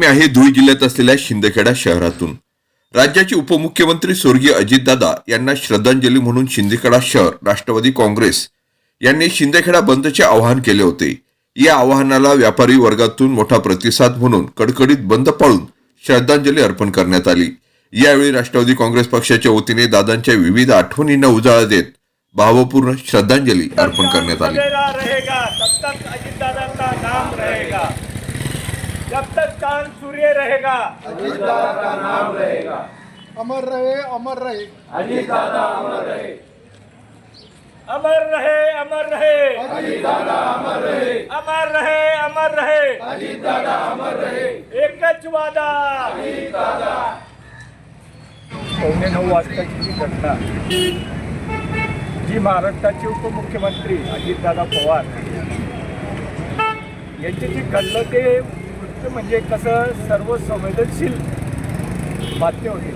बातमी आहे धुळे जिल्ह्यात असलेल्या शिंदखेडा शहरातून। राज्याचे उपमुख्यमंत्री स्वर्गीय अजितदादा यांना श्रद्धांजली म्हणून शिंदखेडा शहर राष्ट्रवादी काँग्रेस यांनी शिंदखेडा बंदचे आवाहन केले होते। या आवाहनाला व्यापारी वर्गातून मोठा प्रतिसाद म्हणून कडकडीत बंद पाळून श्रद्धांजली अर्पण करण्यात आली। यावेळी राष्ट्रवादी काँग्रेस पक्षाच्या वतीने दादांच्या विविध आठवणींना उजाळा देत भावपूर्ण श्रद्धांजली अर्पण करण्यात आली। जब तक चांद सूर्य रहेगा अजीत दादा का नाम रहेगा। अमर रहे अमर रहे अजीत दादा अमर रहे। अमर रहे अमर रहे अजीत दादा अमर रहे। अमर रहे अमर रहे अजीत दादा अमर रहे। एकच वादा अजीत दादा। 9:15 वाजताची जी घटना जी महाराष्ट्राचे उपमुख्यमंत्री अजितदादा पवार यांची जी घडलं ते म्हणजे कसं सर्व संवेदनशील बातमी होती।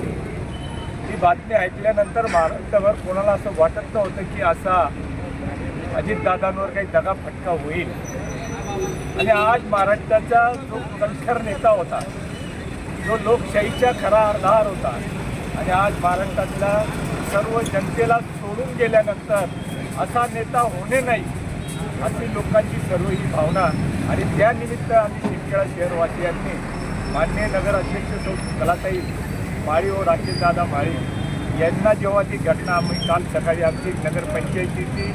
ती बातमी ऐकल्यानंतर महाराष्ट्रावर कोणाला असं वाटत नव्हतं की असा अजितदादांवर काही दगाफटका होईल। आणि आज महाराष्ट्राचा जो कणखर नेता होता, जो लोकशाहीचा खरा आधार होता, आणि आज महाराष्ट्रातल्या सर्व जनतेला सोडून गेल्यानंतर असा नेता होणे नाही अशी लोकांची सर्व ही भावना। आणि त्यानिमित्त आम्ही शिंदखेडा शहरवासियांनी माननीय नगराध्यक्ष सौ कलाताई माळी व राकेशदादा माळी यांना जेव्हा ती घटना आम्ही काल सकाळी आमची नगरपंचायतीची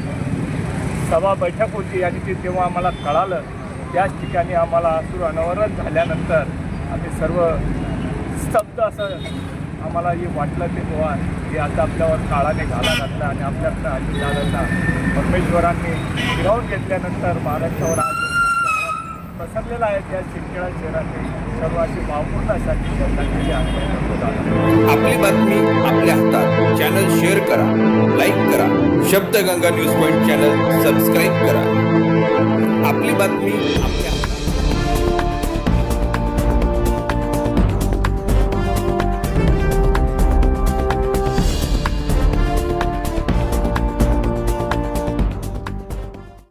सभा बैठक होती आणि ते तेव्हा आम्हाला कळालं, त्याच ठिकाणी आम्हाला अश्रू अनावरण झाल्यानंतर आम्ही सर्व स्तब्ध असं आम्हाला हे वाटलं ते तेव्हा की आता आपल्यावर काळाने घाला घातला आणि आपल्याकडं अजितदादांना परमेश्वरांनी फिरवून घेतल्यानंतर महाराष्ट्रावर आज पसरलेला आहे। त्या शिंदखेडा शहराने सर्व अशी भावपूर्ण अशी श्रद्धांजली आपली बातमी आपल्या हातात। चॅनल शेअर करा, लाईक करा। Shabdganga news point channel subscribe करा। आपली बातमी आपल्या हातात।